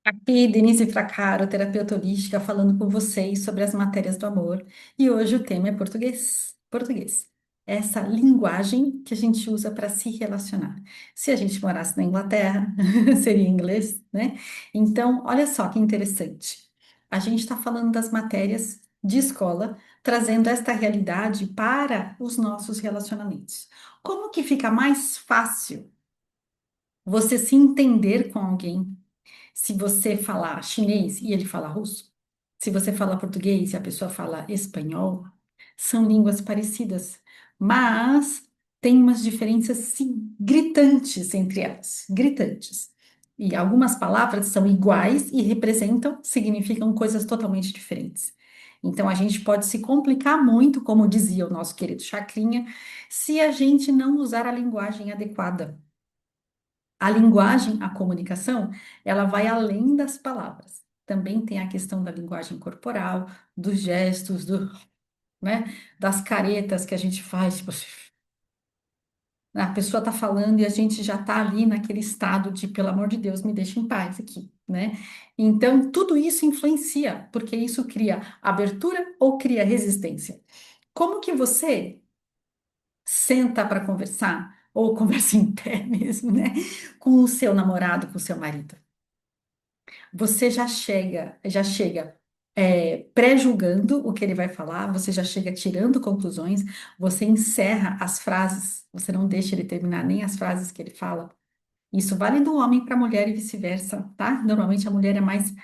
Aqui, Denise Fracaro, terapeuta holística, falando com vocês sobre as matérias do amor. E hoje o tema é português. Português. Essa linguagem que a gente usa para se relacionar. Se a gente morasse na Inglaterra, seria inglês, né? Então, olha só que interessante. A gente está falando das matérias de escola, trazendo esta realidade para os nossos relacionamentos. Como que fica mais fácil você se entender com alguém? Se você falar chinês e ele falar russo, se você falar português e a pessoa fala espanhol, são línguas parecidas, mas tem umas diferenças sim, gritantes entre elas, gritantes. E algumas palavras são iguais e representam, significam coisas totalmente diferentes. Então a gente pode se complicar muito, como dizia o nosso querido Chacrinha, se a gente não usar a linguagem adequada. A linguagem, a comunicação, ela vai além das palavras. Também tem a questão da linguagem corporal, dos gestos, né, das caretas que a gente faz. Tipo, a pessoa está falando e a gente já está ali naquele estado de, pelo amor de Deus, me deixa em paz aqui, né? Então, tudo isso influencia, porque isso cria abertura ou cria resistência. Como que você senta para conversar, ou conversa em pé mesmo, né, com o seu namorado, com o seu marido? Você já chega pré-julgando o que ele vai falar, você já chega tirando conclusões, você encerra as frases, você não deixa ele terminar nem as frases que ele fala. Isso vale do homem para a mulher e vice-versa, tá? Normalmente a mulher é mais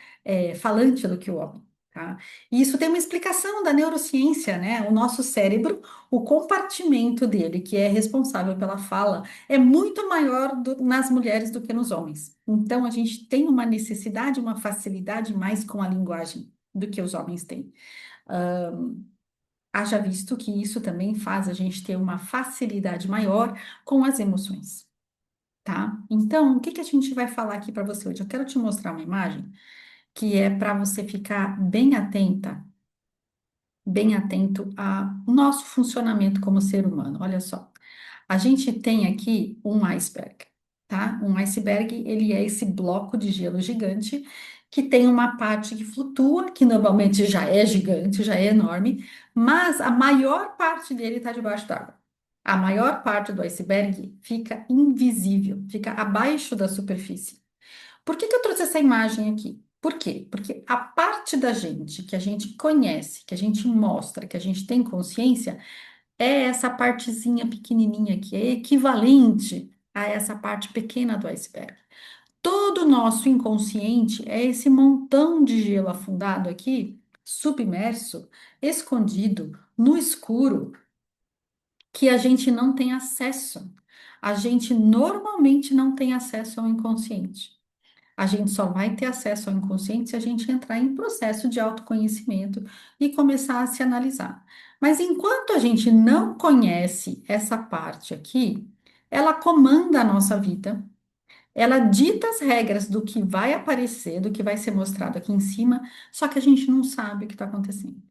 falante do que o homem, tá? E isso tem uma explicação da neurociência, né? O nosso cérebro, o compartimento dele, que é responsável pela fala, é muito maior nas mulheres do que nos homens. Então a gente tem uma necessidade, uma facilidade mais com a linguagem do que os homens têm. Haja visto que isso também faz a gente ter uma facilidade maior com as emoções. Tá? Então, o que que a gente vai falar aqui para você hoje? Eu quero te mostrar uma imagem que é para você ficar bem atenta, bem atento ao nosso funcionamento como ser humano. Olha só, a gente tem aqui um iceberg, tá? Um iceberg, ele é esse bloco de gelo gigante que tem uma parte que flutua, que normalmente já é gigante, já é enorme, mas a maior parte dele está debaixo d'água. A maior parte do iceberg fica invisível, fica abaixo da superfície. Por que que eu trouxe essa imagem aqui? Por quê? Porque a parte da gente que a gente conhece, que a gente mostra, que a gente tem consciência, é essa partezinha pequenininha que é equivalente a essa parte pequena do iceberg. Todo o nosso inconsciente é esse montão de gelo afundado aqui, submerso, escondido, no escuro, que a gente não tem acesso. A gente normalmente não tem acesso ao inconsciente. A gente só vai ter acesso ao inconsciente se a gente entrar em processo de autoconhecimento e começar a se analisar. Mas enquanto a gente não conhece essa parte aqui, ela comanda a nossa vida, ela dita as regras do que vai aparecer, do que vai ser mostrado aqui em cima, só que a gente não sabe o que está acontecendo.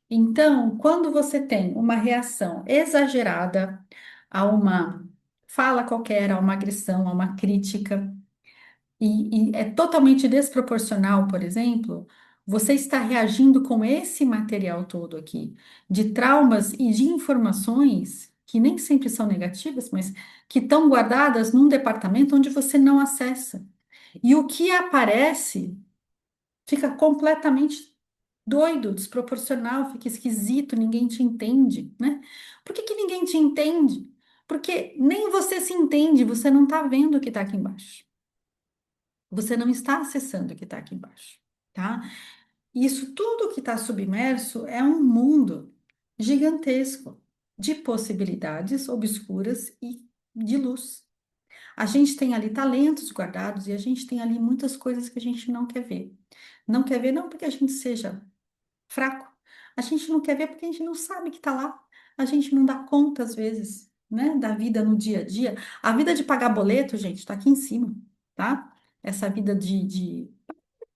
Então, quando você tem uma reação exagerada a uma fala qualquer, a uma agressão, a uma crítica, e é totalmente desproporcional, por exemplo, você está reagindo com esse material todo aqui, de traumas e de informações que nem sempre são negativas, mas que estão guardadas num departamento onde você não acessa. E o que aparece fica completamente doido, desproporcional, fica esquisito, ninguém te entende, né? Por que que ninguém te entende? Porque nem você se entende, você não está vendo o que está aqui embaixo. Você não está acessando o que está aqui embaixo, tá? Isso tudo que está submerso é um mundo gigantesco de possibilidades obscuras e de luz. A gente tem ali talentos guardados e a gente tem ali muitas coisas que a gente não quer ver. Não quer ver não porque a gente seja fraco, a gente não quer ver porque a gente não sabe que está lá. A gente não dá conta às vezes, né, da vida no dia a dia. A vida de pagar boleto, gente, está aqui em cima, tá? Essa vida de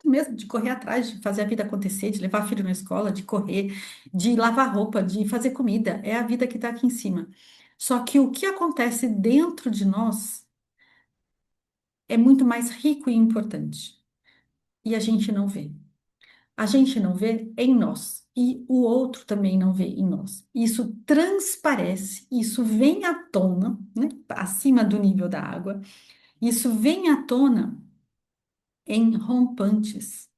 mesmo de correr atrás, de fazer a vida acontecer, de levar filho na escola, de correr, de lavar roupa, de fazer comida, é a vida que está aqui em cima. Só que o que acontece dentro de nós é muito mais rico e importante. e a gente não vê. A gente não vê em nós e o outro também não vê em nós. Isso transparece, isso vem à tona, né, acima do nível da água. Isso vem à tona em rompantes,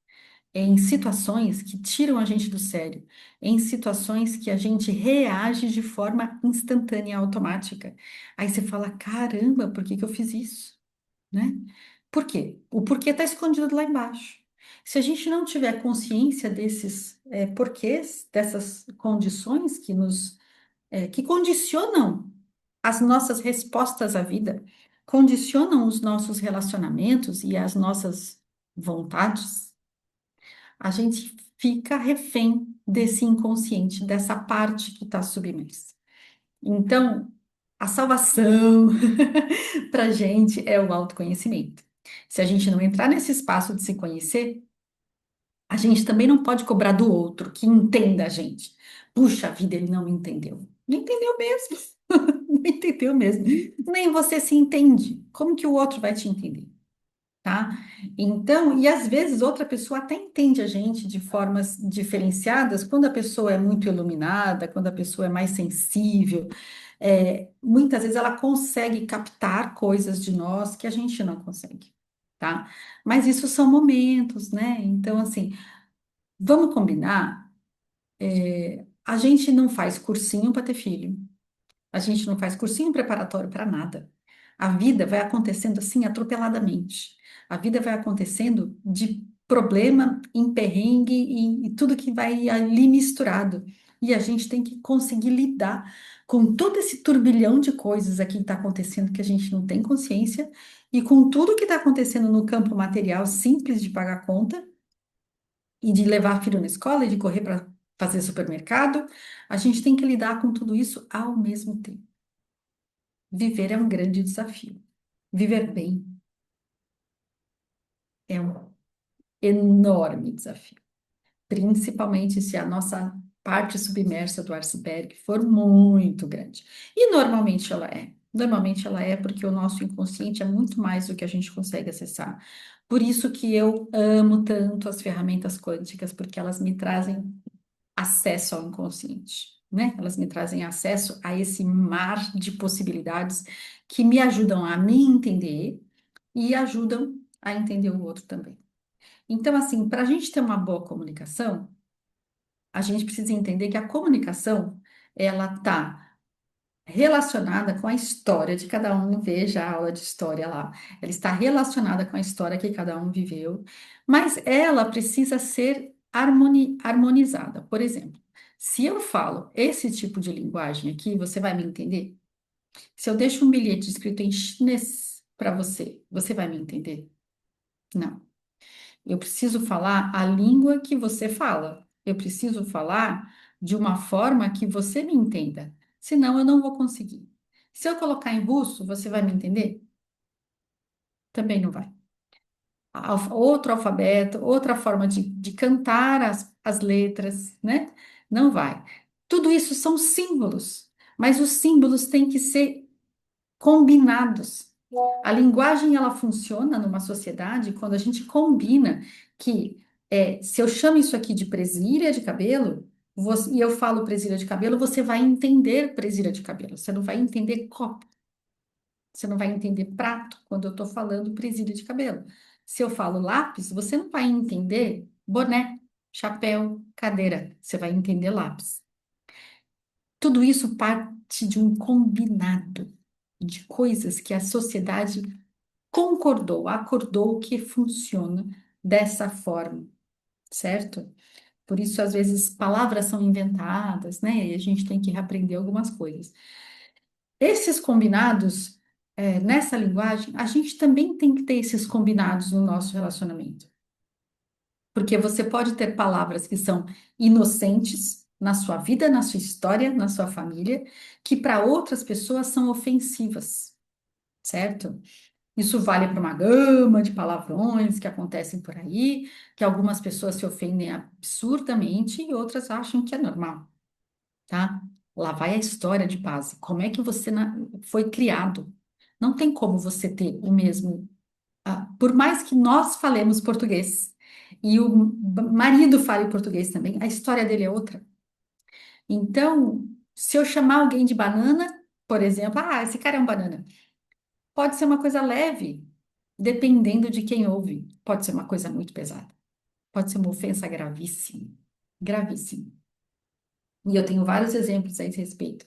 em situações que tiram a gente do sério, em situações que a gente reage de forma instantânea, automática. Aí você fala: caramba, por que que eu fiz isso? Né? Por quê? O porquê está escondido lá embaixo. Se a gente não tiver consciência desses porquês, dessas condições que condicionam as nossas respostas à vida, condicionam os nossos relacionamentos e as nossas vontades, a gente fica refém desse inconsciente, dessa parte que está submersa. Então, a salvação para a gente é o autoconhecimento. Se a gente não entrar nesse espaço de se conhecer, a gente também não pode cobrar do outro que entenda a gente. Puxa vida, ele não me entendeu. Não entendeu mesmo. Não entendeu mesmo. Nem você se entende. Como que o outro vai te entender? Tá? Então, e às vezes outra pessoa até entende a gente de formas diferenciadas, quando a pessoa é muito iluminada, quando a pessoa é mais sensível, muitas vezes ela consegue captar coisas de nós que a gente não consegue, tá? Mas isso são momentos, né? Então, assim, vamos combinar, a gente não faz cursinho para ter filho. A gente não faz cursinho preparatório para nada. A vida vai acontecendo assim atropeladamente. A vida vai acontecendo de problema em perrengue e tudo que vai ali misturado. E a gente tem que conseguir lidar com todo esse turbilhão de coisas aqui que está acontecendo que a gente não tem consciência e com tudo que está acontecendo no campo material simples de pagar conta e de levar filho na escola e de correr para fazer supermercado. A gente tem que lidar com tudo isso ao mesmo tempo. Viver é um grande desafio. Viver bem é um enorme desafio, principalmente se a nossa parte submersa do iceberg for muito grande. E normalmente ela é. Normalmente ela é porque o nosso inconsciente é muito mais do que a gente consegue acessar. Por isso que eu amo tanto as ferramentas quânticas, porque elas me trazem acesso ao inconsciente, né? Elas me trazem acesso a esse mar de possibilidades que me ajudam a me entender e ajudam a entender o outro também. Então, assim, para a gente ter uma boa comunicação, a gente precisa entender que a comunicação, ela está relacionada com a história de cada um. Veja a aula de história lá. Ela está relacionada com a história que cada um viveu, mas ela precisa ser harmonizada. Por exemplo, se eu falo esse tipo de linguagem aqui, você vai me entender? Se eu deixo um bilhete escrito em chinês para você, você vai me entender? Não. Eu preciso falar a língua que você fala. Eu preciso falar de uma forma que você me entenda. Senão eu não vou conseguir. Se eu colocar em russo, você vai me entender? Também não vai. Outro alfabeto, outra forma de cantar as letras, né? Não vai. Tudo isso são símbolos, mas os símbolos têm que ser combinados. A linguagem ela funciona numa sociedade quando a gente combina que se eu chamo isso aqui de presilha de cabelo e eu falo presilha de cabelo, você vai entender presilha de cabelo. Você não vai entender copo, você não vai entender prato quando eu estou falando presilha de cabelo. Se eu falo lápis, você não vai entender boné, chapéu, cadeira. Você vai entender lápis. Tudo isso parte de um combinado de coisas que a sociedade concordou, acordou que funciona dessa forma, certo? Por isso, às vezes, palavras são inventadas, né? E a gente tem que reaprender algumas coisas. Esses combinados, nessa linguagem, a gente também tem que ter esses combinados no nosso relacionamento. Porque você pode ter palavras que são inocentes na sua vida, na sua história, na sua família, que para outras pessoas são ofensivas, certo? Isso vale para uma gama de palavrões que acontecem por aí, que algumas pessoas se ofendem absurdamente e outras acham que é normal, tá? Lá vai a história de base. Como é que você foi criado? Não tem como você ter o mesmo. Por mais que nós falemos português, e o marido fala em português também, a história dele é outra. Então, se eu chamar alguém de banana, por exemplo, ah, esse cara é um banana, pode ser uma coisa leve, dependendo de quem ouve. Pode ser uma coisa muito pesada. Pode ser uma ofensa gravíssima. Gravíssima. E eu tenho vários exemplos a esse respeito,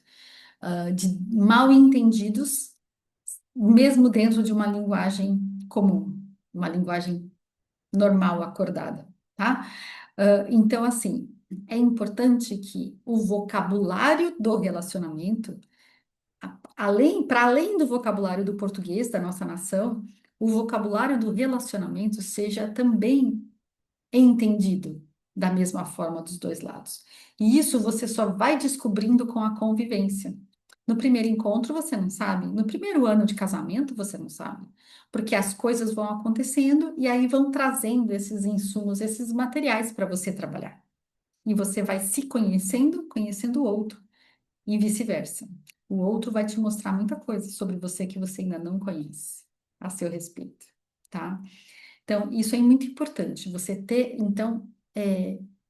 de mal entendidos, mesmo dentro de uma linguagem comum, uma linguagem normal, acordada, tá? Então, assim, é importante que o vocabulário do relacionamento, para além do vocabulário do português da nossa nação, o vocabulário do relacionamento seja também entendido da mesma forma dos dois lados. E isso você só vai descobrindo com a convivência. No primeiro encontro você não sabe, no primeiro ano de casamento você não sabe, porque as coisas vão acontecendo e aí vão trazendo esses insumos, esses materiais para você trabalhar. E você vai se conhecendo, conhecendo o outro e vice-versa. O outro vai te mostrar muita coisa sobre você que você ainda não conhece a seu respeito, tá? Então, isso é muito importante, você ter, então,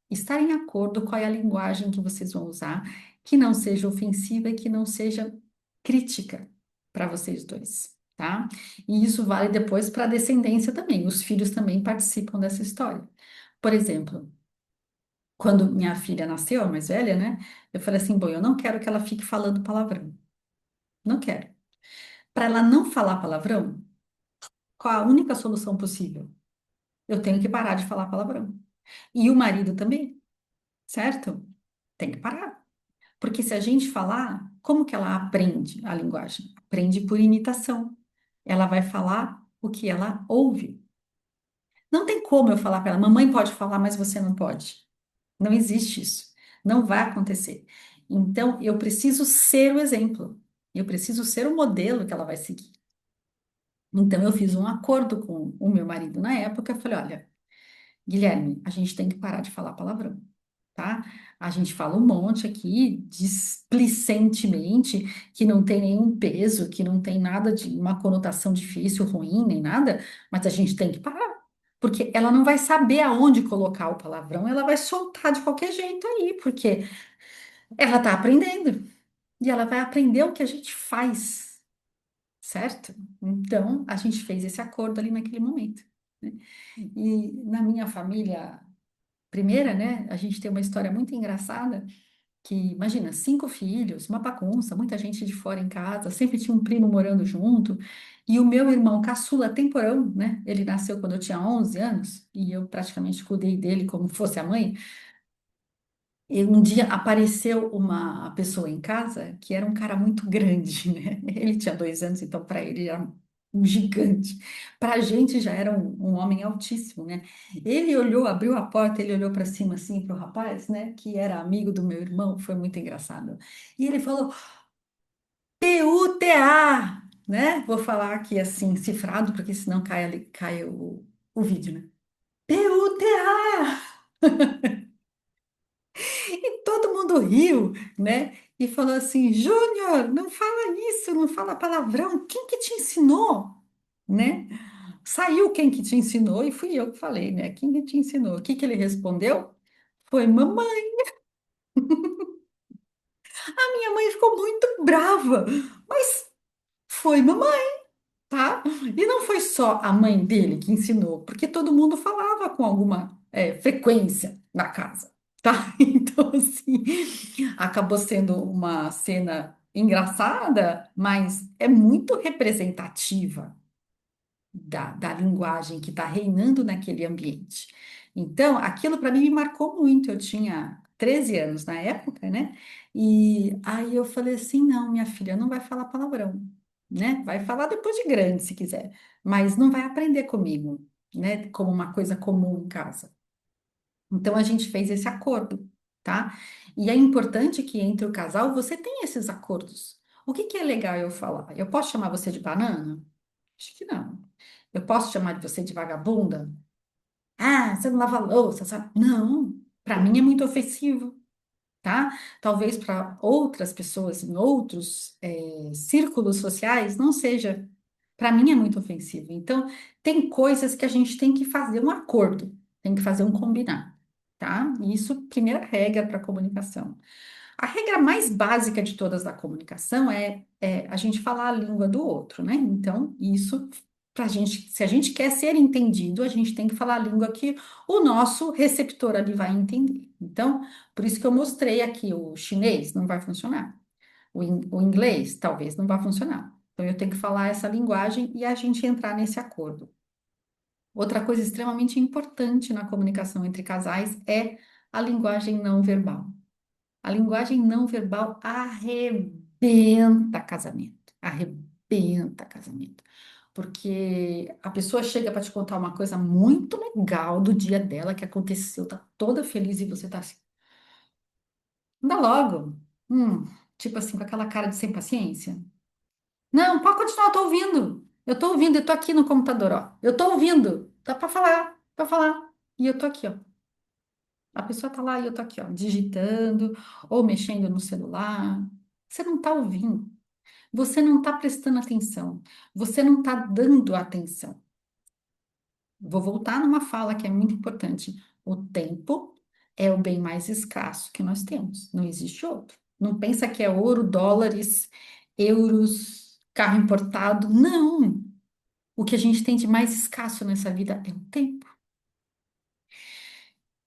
estar em acordo qual é a linguagem que vocês vão usar, que não seja ofensiva e que não seja crítica para vocês dois, tá? E isso vale depois para a descendência também, os filhos também participam dessa história. Por exemplo, quando minha filha nasceu, a mais velha, né? Eu falei assim, bom, eu não quero que ela fique falando palavrão, não quero. Para ela não falar palavrão, qual a única solução possível? Eu tenho que parar de falar palavrão. E o marido também, certo? Tem que parar. Porque se a gente falar, como que ela aprende a linguagem? Aprende por imitação. Ela vai falar o que ela ouve. Não tem como eu falar para ela, mamãe pode falar, mas você não pode. Não existe isso. Não vai acontecer. Então, eu preciso ser o exemplo. Eu preciso ser o modelo que ela vai seguir. Então, eu fiz um acordo com o meu marido na época. Eu falei: olha, Guilherme, a gente tem que parar de falar palavrão, tá? A gente fala um monte aqui, displicentemente, que não tem nenhum peso, que não tem nada de uma conotação difícil, ruim, nem nada, mas a gente tem que parar. Porque ela não vai saber aonde colocar o palavrão, ela vai soltar de qualquer jeito aí, porque ela tá aprendendo. E ela vai aprender o que a gente faz, certo? Então, a gente fez esse acordo ali naquele momento, né? E na minha família primeira, né, a gente tem uma história muito engraçada, que imagina, 5 filhos, uma bagunça, muita gente de fora em casa, sempre tinha um primo morando junto, e o meu irmão caçula temporão, né, ele nasceu quando eu tinha 11 anos, e eu praticamente cuidei dele como fosse a mãe, e um dia apareceu uma pessoa em casa que era um cara muito grande, né? Ele tinha 2 anos, então para ele era um gigante. Para a gente já era um homem altíssimo, né? Ele olhou, abriu a porta, ele olhou para cima assim para o rapaz, né? Que era amigo do meu irmão, foi muito engraçado. E ele falou: PUTA, né? Vou falar aqui assim, cifrado, porque senão cai o vídeo, né? PUTA! E todo mundo riu, né? E falou assim: Júnior, não fala isso, não fala palavrão. Quem que te ensinou? Né? Saiu quem que te ensinou e fui eu que falei, né? Quem que te ensinou? O que que ele respondeu? Foi mamãe. A minha mãe ficou muito brava, mas foi mamãe, tá? E não foi só a mãe dele que ensinou, porque todo mundo falava com alguma frequência na casa, tá? Então, assim, acabou sendo uma cena engraçada, mas é muito representativa da linguagem que está reinando naquele ambiente. Então, aquilo para mim me marcou muito. Eu tinha 13 anos na época, né? E aí eu falei assim: não, minha filha não vai falar palavrão, né? Vai falar depois de grande, se quiser, mas não vai aprender comigo, né? Como uma coisa comum em casa. Então, a gente fez esse acordo, tá? E é importante que entre o casal você tenha esses acordos. O que que é legal eu falar? Eu posso chamar você de banana? Acho que não. Eu posso chamar de você de vagabunda? Ah, você não lava a louça, sabe? Não, para mim é muito ofensivo, tá? Talvez para outras pessoas em outros círculos sociais não seja. Para mim é muito ofensivo. Então, tem coisas que a gente tem que fazer um acordo. tem que fazer um combinar, tá? Isso, primeira regra para comunicação. A regra mais básica de todas da comunicação é a gente falar a língua do outro, né? Então, isso, pra gente, se a gente quer ser entendido, a gente tem que falar a língua que o nosso receptor ali vai entender. Então, por isso que eu mostrei aqui o chinês, não vai funcionar. O inglês, talvez não vá funcionar. Então, eu tenho que falar essa linguagem e a gente entrar nesse acordo. Outra coisa extremamente importante na comunicação entre casais é a linguagem não verbal. A linguagem não verbal arrebenta casamento, arrebenta casamento. Porque a pessoa chega para te contar uma coisa muito legal do dia dela que aconteceu, tá toda feliz e você tá assim, anda logo. Tipo assim, com aquela cara de sem paciência. Não, pode continuar, eu tô ouvindo. Eu tô ouvindo, eu tô aqui no computador, ó. Eu tô ouvindo. Dá para falar, para falar. E eu tô aqui, ó. A pessoa tá lá e eu tô aqui, ó, digitando ou mexendo no celular. Você não tá ouvindo. Você não tá prestando atenção. Você não tá dando atenção. Vou voltar numa fala que é muito importante. O tempo é o bem mais escasso que nós temos. Não existe outro. Não pensa que é ouro, dólares, euros, carro importado. Não. O que a gente tem de mais escasso nessa vida é o tempo.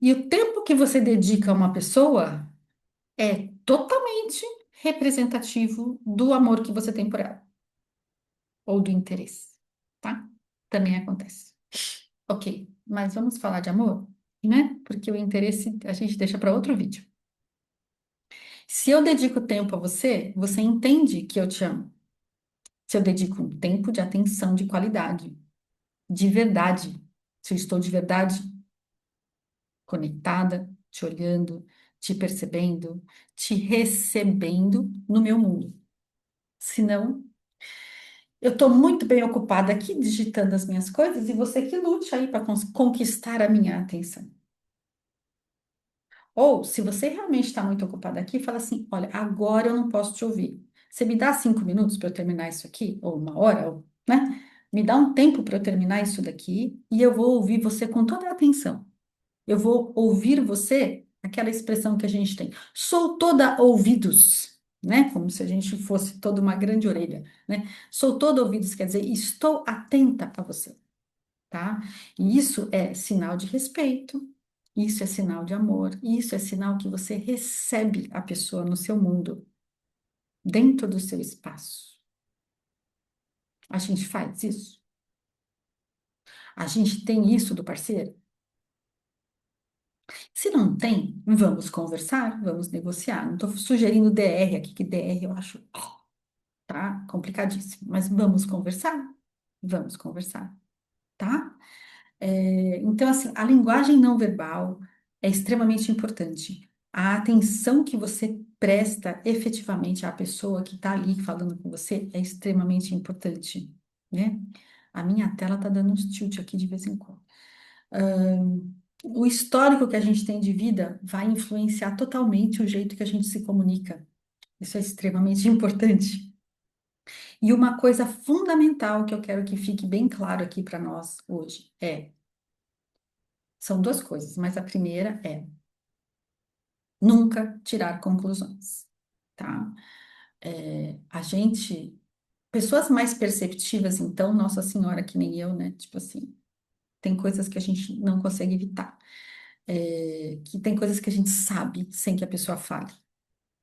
E o tempo que você dedica a uma pessoa é totalmente representativo do amor que você tem por ela, ou do interesse, tá? Também acontece. Ok, mas vamos falar de amor, né? Porque o interesse a gente deixa para outro vídeo. Se eu dedico tempo a você, você entende que eu te amo. Se eu dedico um tempo de atenção de qualidade, de verdade, se eu estou de verdade conectada, te olhando, te percebendo, te recebendo no meu mundo. Senão, eu estou muito bem ocupada aqui digitando as minhas coisas e você que lute aí para conquistar a minha atenção. Ou, se você realmente está muito ocupada aqui, fala assim: olha, agora eu não posso te ouvir. Você me dá 5 minutos para eu terminar isso aqui? Ou uma hora? Ou, né? Me dá um tempo para eu terminar isso daqui e eu vou ouvir você com toda a atenção. Eu vou ouvir você, aquela expressão que a gente tem. Sou toda ouvidos, né? Como se a gente fosse toda uma grande orelha, né? Sou toda ouvidos, quer dizer, estou atenta a você, tá? E isso é sinal de respeito, isso é sinal de amor, isso é sinal que você recebe a pessoa no seu mundo, dentro do seu espaço. A gente faz isso? A gente tem isso do parceiro? Se não tem, vamos conversar, vamos negociar. Não estou sugerindo DR aqui, que DR eu acho, tá, complicadíssimo. Mas vamos conversar? Vamos conversar, tá? Então, assim, a linguagem não verbal é extremamente importante. A atenção que você presta efetivamente à pessoa que está ali falando com você é extremamente importante, né? A minha tela está dando uns tilt aqui de vez em quando. O histórico que a gente tem de vida vai influenciar totalmente o jeito que a gente se comunica. Isso é extremamente importante. E uma coisa fundamental que eu quero que fique bem claro aqui para nós hoje são duas coisas, mas a primeira é nunca tirar conclusões, tá? A gente, pessoas mais perceptivas, então, Nossa Senhora, que nem eu, né? Tipo assim, tem coisas que a gente não consegue evitar. Que tem coisas que a gente sabe sem que a pessoa fale,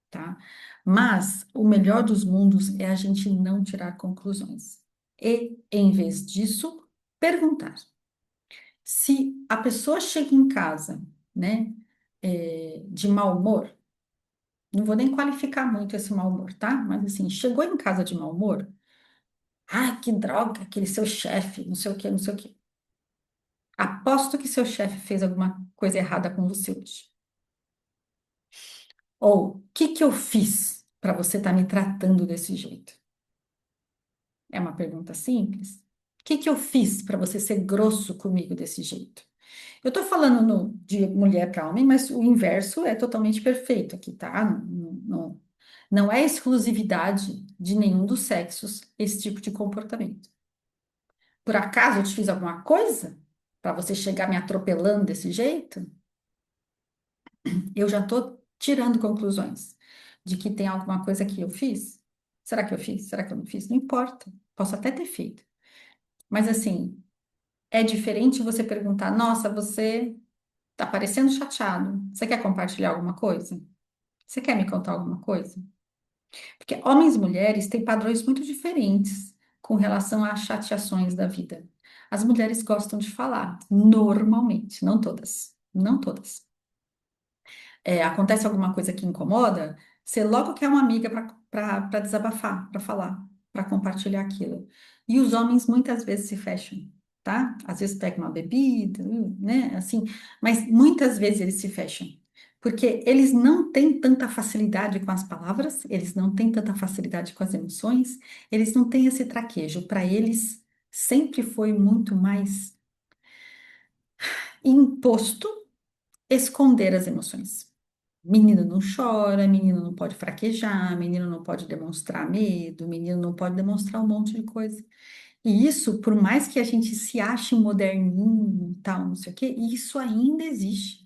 tá? Mas o melhor dos mundos é a gente não tirar conclusões. E, em vez disso, perguntar. Se a pessoa chega em casa, né, de mau humor, não vou nem qualificar muito esse mau humor, tá? Mas assim, chegou em casa de mau humor, ah, que droga, aquele seu chefe, não sei o quê, não sei o quê. Aposto que seu chefe fez alguma coisa errada com você hoje. Ou, o que que eu fiz para você estar me tratando desse jeito? É uma pergunta simples. O que que eu fiz para você ser grosso comigo desse jeito? Eu estou falando de mulher para homem, mas o inverso é totalmente perfeito aqui, tá? Não é exclusividade de nenhum dos sexos esse tipo de comportamento. Por acaso eu te fiz alguma coisa para você chegar me atropelando desse jeito, eu já estou tirando conclusões de que tem alguma coisa que eu fiz. Será que eu fiz? Será que eu não fiz? Não importa. Posso até ter feito. Mas assim, é diferente você perguntar: Nossa, você está parecendo chateado. Você quer compartilhar alguma coisa? Você quer me contar alguma coisa? Porque homens e mulheres têm padrões muito diferentes com relação às chateações da vida. As mulheres gostam de falar, normalmente, não todas. Não todas. Acontece alguma coisa que incomoda, você logo quer uma amiga para desabafar, para falar, para compartilhar aquilo. E os homens muitas vezes se fecham, tá? Às vezes pegam uma bebida, né? Assim, mas muitas vezes eles se fecham. Porque eles não têm tanta facilidade com as palavras, eles não têm tanta facilidade com as emoções, eles não têm esse traquejo. Para eles, sempre foi muito mais imposto esconder as emoções. Menino não chora, menino não pode fraquejar, menino não pode demonstrar medo, menino não pode demonstrar um monte de coisa. E isso, por mais que a gente se ache moderninho, e tal, não sei o quê, isso ainda existe.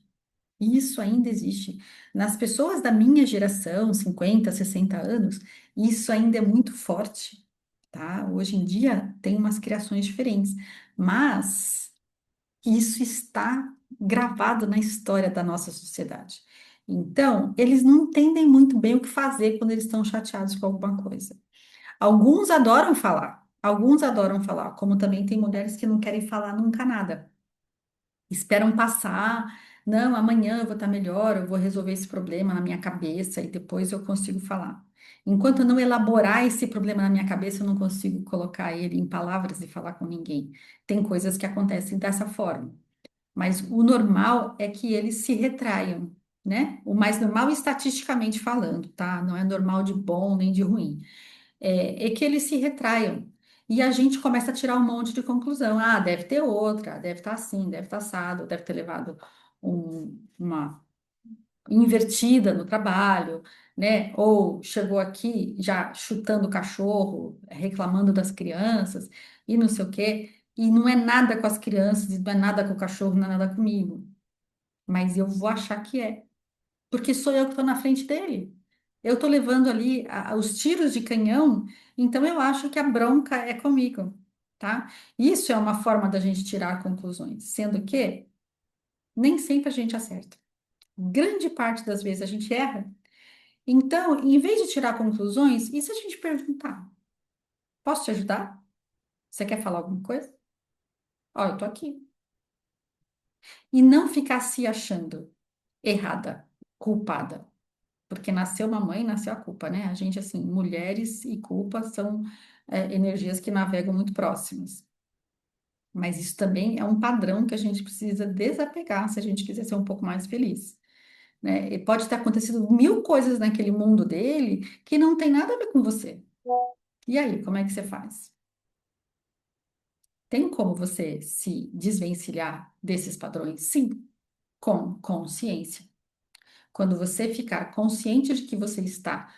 Isso ainda existe. Nas pessoas da minha geração, 50, 60 anos, isso ainda é muito forte, tá? Hoje em dia tem umas criações diferentes, mas isso está gravado na história da nossa sociedade. Então, eles não entendem muito bem o que fazer quando eles estão chateados com alguma coisa. Alguns adoram falar, como também tem mulheres que não querem falar nunca nada. Esperam passar, não, amanhã eu vou estar melhor, eu vou resolver esse problema na minha cabeça e depois eu consigo falar. Enquanto eu não elaborar esse problema na minha cabeça, eu não consigo colocar ele em palavras e falar com ninguém. Tem coisas que acontecem dessa forma. Mas o normal é que eles se retraiam, né? O mais normal estatisticamente falando, tá? Não é normal de bom nem de ruim. É que eles se retraiam. E a gente começa a tirar um monte de conclusão. Ah, deve ter outra, deve estar assim, deve estar assado, deve ter levado uma invertida no trabalho, né? Ou chegou aqui já chutando o cachorro, reclamando das crianças e não sei o quê. E não é nada com as crianças, e não é nada com o cachorro, não é nada comigo. Mas eu vou achar que é, porque sou eu que estou na frente dele. Eu estou levando ali os tiros de canhão, então eu acho que a bronca é comigo, tá? Isso é uma forma da gente tirar conclusões, sendo que nem sempre a gente acerta. Grande parte das vezes a gente erra. Então, em vez de tirar conclusões, e se a gente perguntar: posso te ajudar? Você quer falar alguma coisa? Ó, eu tô aqui. E não ficar se achando errada, culpada. Porque nasceu uma mãe, nasceu a culpa, né? A gente, assim, mulheres e culpa são energias que navegam muito próximas. Mas isso também é um padrão que a gente precisa desapegar se a gente quiser ser um pouco mais feliz, né? E pode ter acontecido mil coisas naquele mundo dele que não tem nada a ver com você. E aí, como é que você faz? Tem como você se desvencilhar desses padrões? Sim, com consciência. Quando você ficar consciente de que você está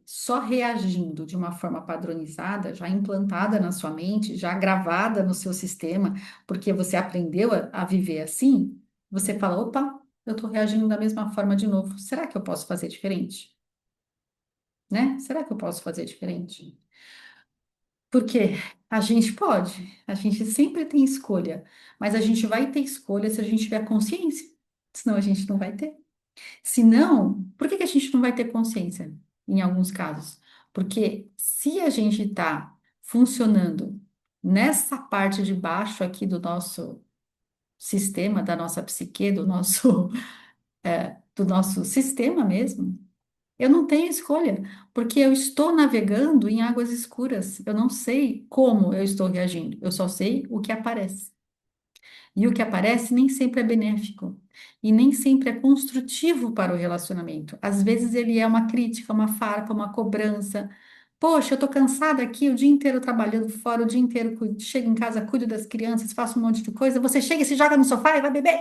só reagindo de uma forma padronizada, já implantada na sua mente, já gravada no seu sistema, porque você aprendeu a viver assim, você fala: opa, eu estou reagindo da mesma forma de novo. Será que eu posso fazer diferente? Né? Será que eu posso fazer diferente? Porque a gente pode, a gente sempre tem escolha, mas a gente vai ter escolha se a gente tiver consciência, senão a gente não vai ter. Se não, por que que a gente não vai ter consciência em alguns casos? Porque se a gente está funcionando nessa parte de baixo aqui do nosso sistema, da nossa psique, do nosso sistema mesmo, eu não tenho escolha, porque eu estou navegando em águas escuras. Eu não sei como eu estou reagindo, eu só sei o que aparece. E o que aparece nem sempre é benéfico e nem sempre é construtivo para o relacionamento. Às vezes ele é uma crítica, uma farpa, uma cobrança. Poxa, eu tô cansada aqui o dia inteiro trabalhando fora, o dia inteiro chego em casa, cuido das crianças, faço um monte de coisa. Você chega e se joga no sofá e vai beber,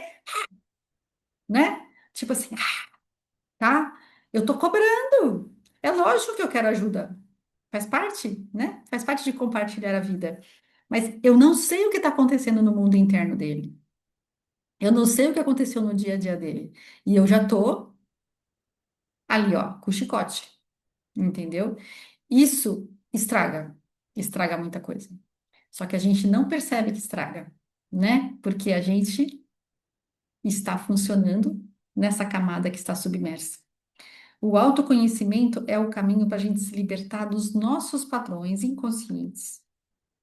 né? Tipo assim, tá? Eu tô cobrando. É lógico que eu quero ajuda. Faz parte, né? Faz parte de compartilhar a vida. Mas eu não sei o que está acontecendo no mundo interno dele. Eu não sei o que aconteceu no dia a dia dele. E eu já tô ali, ó, com o chicote, entendeu? Isso estraga muita coisa. Só que a gente não percebe que estraga, né? Porque a gente está funcionando nessa camada que está submersa. O autoconhecimento é o caminho para a gente se libertar dos nossos padrões inconscientes,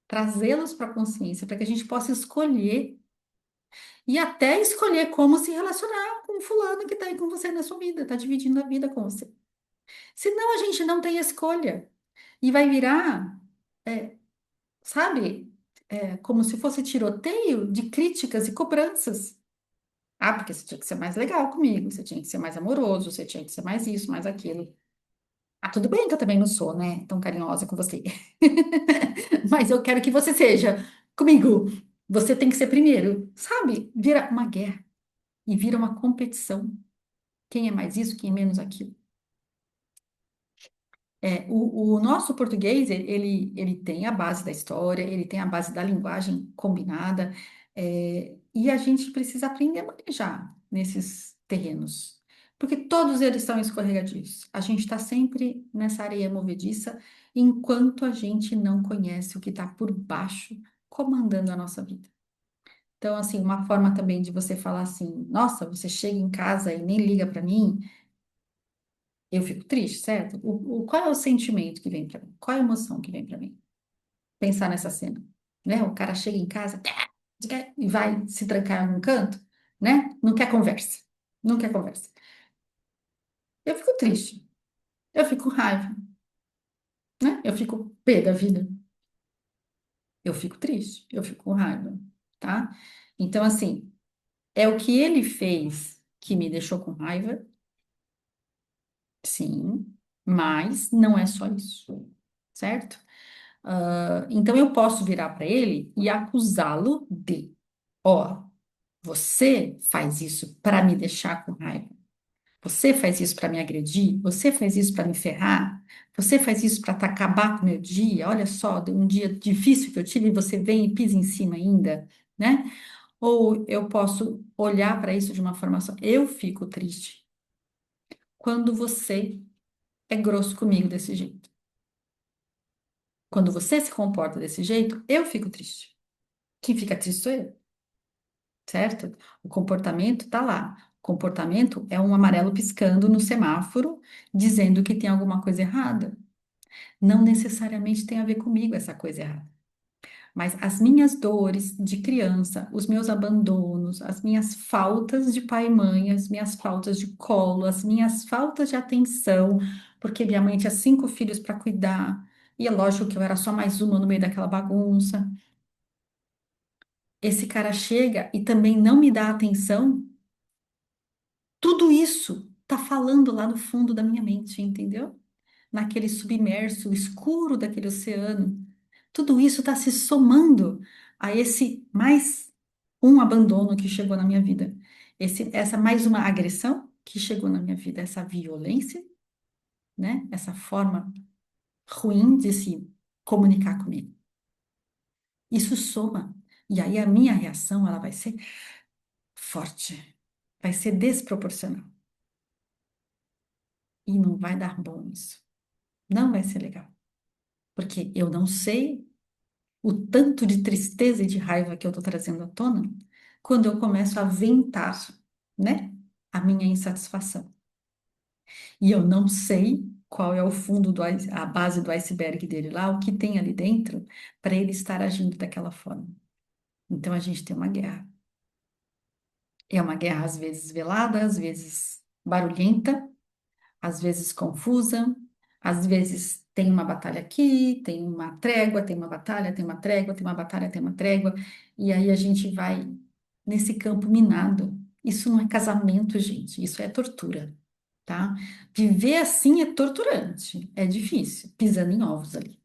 trazê-los para a consciência, para que a gente possa escolher e até escolher como se relacionar com o fulano que está aí com você na sua vida, está dividindo a vida com você. Senão a gente não tem escolha e vai virar, é, sabe, como se fosse tiroteio de críticas e cobranças. Ah, porque você tinha que ser mais legal comigo, você tinha que ser mais amoroso, você tinha que ser mais isso, mais aquilo. Ah, tudo bem que eu também não sou, né, tão carinhosa com você. Mas eu quero que você seja comigo. Você tem que ser primeiro, sabe? Vira uma guerra e vira uma competição. Quem é mais isso, quem é menos aquilo. O nosso português, ele tem a base da história, ele tem a base da linguagem combinada, e a gente precisa aprender a manejar nesses terrenos, porque todos eles são escorregadios. A gente está sempre nessa areia movediça, enquanto a gente não conhece o que está por baixo, comandando a nossa vida. Então, assim, uma forma também de você falar assim, nossa, você chega em casa e nem liga para mim, eu fico triste, certo? Qual é o sentimento que vem para mim? Qual é a emoção que vem para mim? Pensar nessa cena, né? O cara chega em casa e vai se trancar em algum canto, né? Não quer conversa, não quer conversa. Eu fico triste, eu fico com raiva, né? Eu fico pé da vida, eu fico triste, eu fico com raiva, tá? Então, assim, é o que ele fez que me deixou com raiva, sim, mas não é só isso, certo? Então eu posso virar para ele e acusá-lo de, ó, você faz isso para me deixar com raiva. Você faz isso para me agredir, você faz isso para me ferrar, você faz isso para acabar com o meu dia. Olha só, de um dia difícil que eu tive e você vem e pisa em cima ainda, né? Ou eu posso olhar para isso de uma forma só. Eu fico triste quando você é grosso comigo desse jeito. Quando você se comporta desse jeito, eu fico triste. Quem fica triste sou eu. Certo? O comportamento está lá. O comportamento é um amarelo piscando no semáforo, dizendo que tem alguma coisa errada. Não necessariamente tem a ver comigo essa coisa errada. Mas as minhas dores de criança, os meus abandonos, as minhas faltas de pai e mãe, as minhas faltas de colo, as minhas faltas de atenção, porque minha mãe tinha 5 filhos para cuidar, e é lógico que eu era só mais uma no meio daquela bagunça. Esse cara chega e também não me dá atenção. Tudo isso tá falando lá no fundo da minha mente, entendeu? Naquele submerso escuro daquele oceano. Tudo isso está se somando a esse mais um abandono que chegou na minha vida. Essa mais uma agressão que chegou na minha vida, essa violência, né? Essa forma ruim de se comunicar comigo. Isso soma. E aí a minha reação, ela vai ser forte, vai ser desproporcional. E não vai dar bom isso. Não vai ser legal. Porque eu não sei o tanto de tristeza e de raiva que eu estou trazendo à tona quando eu começo a ventar, né, a minha insatisfação. E eu não sei qual é o fundo a base do iceberg dele lá, o que tem ali dentro para ele estar agindo daquela forma. Então a gente tem uma guerra. É uma guerra às vezes velada, às vezes barulhenta, às vezes confusa, às vezes tem uma batalha aqui, tem uma trégua, tem uma batalha, tem uma trégua, tem uma batalha, tem uma trégua, e aí a gente vai nesse campo minado. Isso não é casamento, gente, isso é tortura, tá? Viver assim é torturante, é difícil, pisando em ovos ali.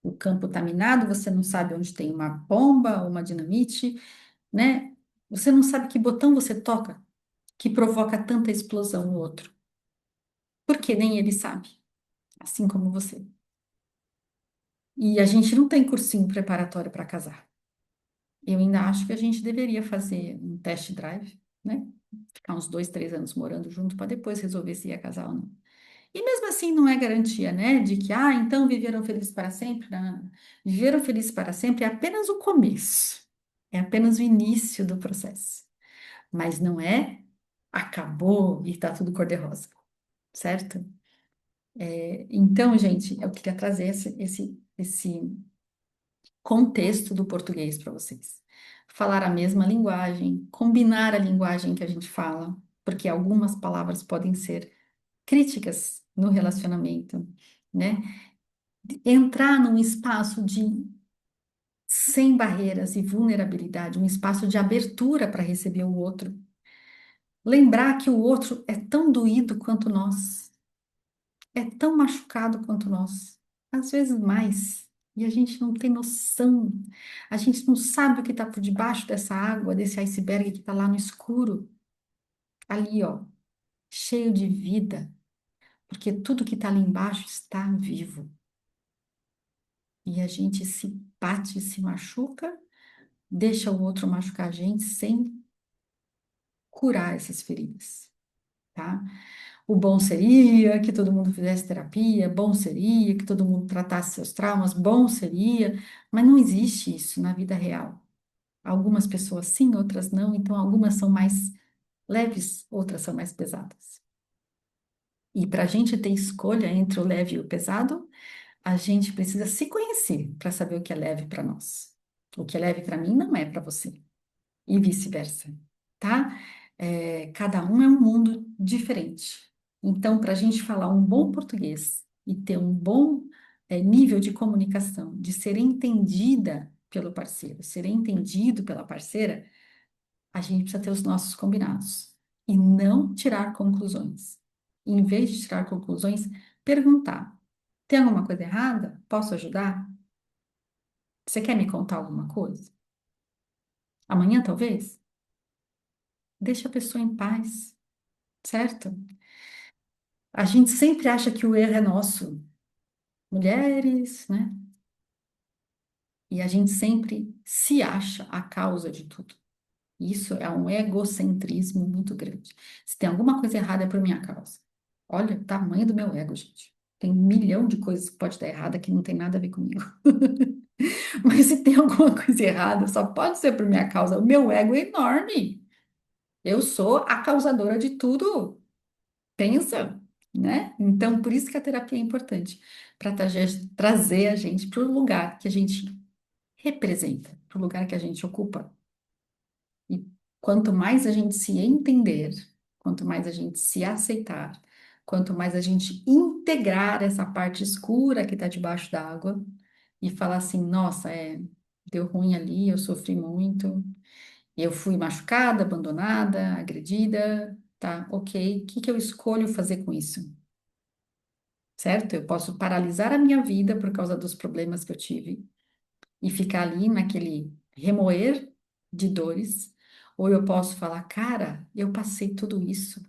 O campo tá minado, você não sabe onde tem uma bomba, uma dinamite, né? Você não sabe que botão você toca que provoca tanta explosão no outro, porque nem ele sabe, assim como você. E a gente não tem cursinho preparatório para casar. Eu ainda acho que a gente deveria fazer um test drive, né? Ficar uns 2, 3 anos morando junto para depois resolver se ia casar ou não. E mesmo assim não é garantia, né? De que, então viveram felizes para sempre. Não. Viveram felizes para sempre é apenas o começo. É apenas o início do processo. Mas não é acabou e tá tudo cor-de-rosa, certo? Então, gente, eu queria trazer esse contexto do português para vocês. Falar a mesma linguagem, combinar a linguagem que a gente fala, porque algumas palavras podem ser críticas no relacionamento, né? Entrar num espaço de sem barreiras e vulnerabilidade, um espaço de abertura para receber o outro. Lembrar que o outro é tão doído quanto nós, é tão machucado quanto nós, às vezes mais. E a gente não tem noção, a gente não sabe o que está por debaixo dessa água, desse iceberg que está lá no escuro, ali, ó, cheio de vida, porque tudo que está ali embaixo está vivo. E a gente se bate, se machuca, deixa o outro machucar a gente sem curar essas feridas, tá? O bom seria que todo mundo fizesse terapia, bom seria que todo mundo tratasse seus traumas, bom seria, mas não existe isso na vida real. Algumas pessoas sim, outras não, então algumas são mais leves, outras são mais pesadas. E para a gente ter escolha entre o leve e o pesado, a gente precisa se conhecer para saber o que é leve para nós. O que é leve para mim não é para você. E vice-versa, tá? Cada um é um mundo diferente. Então, para a gente falar um bom português e ter um bom, nível de comunicação, de ser entendida pelo parceiro, ser entendido pela parceira, a gente precisa ter os nossos combinados e não tirar conclusões. Em vez de tirar conclusões, perguntar: tem alguma coisa errada? Posso ajudar? Você quer me contar alguma coisa? Amanhã, talvez? Deixa a pessoa em paz, certo? A gente sempre acha que o erro é nosso, mulheres, né? E a gente sempre se acha a causa de tudo. Isso é um egocentrismo muito grande. Se tem alguma coisa errada, é por minha causa. Olha o tamanho do meu ego, gente. Tem 1 milhão de coisas que pode estar errada que não tem nada a ver comigo. Mas se tem alguma coisa errada, só pode ser por minha causa. O meu ego é enorme. Eu sou a causadora de tudo. Pensa, né? Então, por isso que a terapia é importante, para trazer a gente para o lugar que a gente representa, para o lugar que a gente ocupa. E quanto mais a gente se entender, quanto mais a gente se aceitar, quanto mais a gente integrar essa parte escura que está debaixo d'água e falar assim: nossa, deu ruim ali, eu sofri muito, eu fui machucada, abandonada, agredida, tá? Ok, o que que eu escolho fazer com isso? Certo? Eu posso paralisar a minha vida por causa dos problemas que eu tive e ficar ali naquele remoer de dores, ou eu posso falar, cara, eu passei tudo isso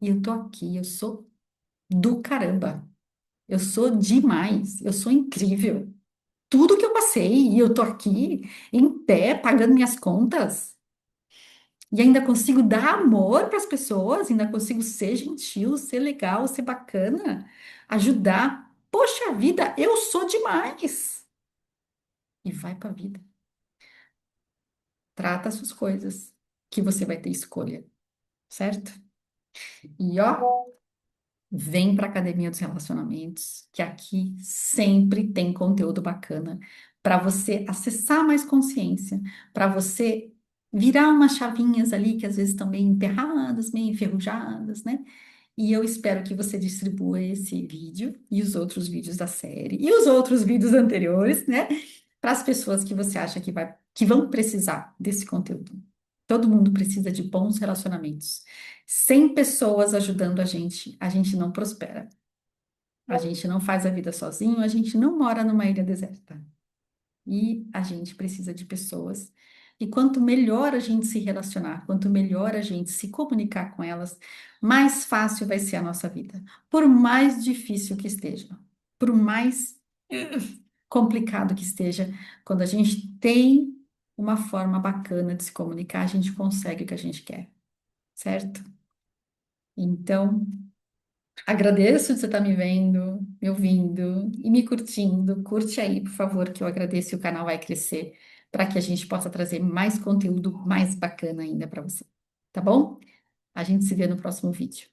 e eu tô aqui, eu sou do caramba, eu sou demais, eu sou incrível. Tudo que eu passei e eu tô aqui em pé, pagando minhas contas. E ainda consigo dar amor para as pessoas, ainda consigo ser gentil, ser legal, ser bacana, ajudar. Poxa vida, eu sou demais. E vai para a vida. Trata as suas coisas, que você vai ter escolha, certo? E ó, vem para a Academia dos Relacionamentos, que aqui sempre tem conteúdo bacana para você acessar mais consciência, para você virar umas chavinhas ali que às vezes estão meio emperradas, meio enferrujadas, né? E eu espero que você distribua esse vídeo e os outros vídeos da série e os outros vídeos anteriores, né? Para as pessoas que você acha que vão precisar desse conteúdo. Todo mundo precisa de bons relacionamentos. Sem pessoas ajudando a gente não prospera. A gente não faz a vida sozinho, a gente não mora numa ilha deserta. E a gente precisa de pessoas. E quanto melhor a gente se relacionar, quanto melhor a gente se comunicar com elas, mais fácil vai ser a nossa vida. Por mais difícil que esteja, por mais complicado que esteja, quando a gente tem uma forma bacana de se comunicar, a gente consegue o que a gente quer, certo? Então, agradeço de você estar me vendo, me ouvindo e me curtindo. Curte aí, por favor, que eu agradeço e o canal vai crescer para que a gente possa trazer mais conteúdo mais bacana ainda para você. Tá bom? A gente se vê no próximo vídeo.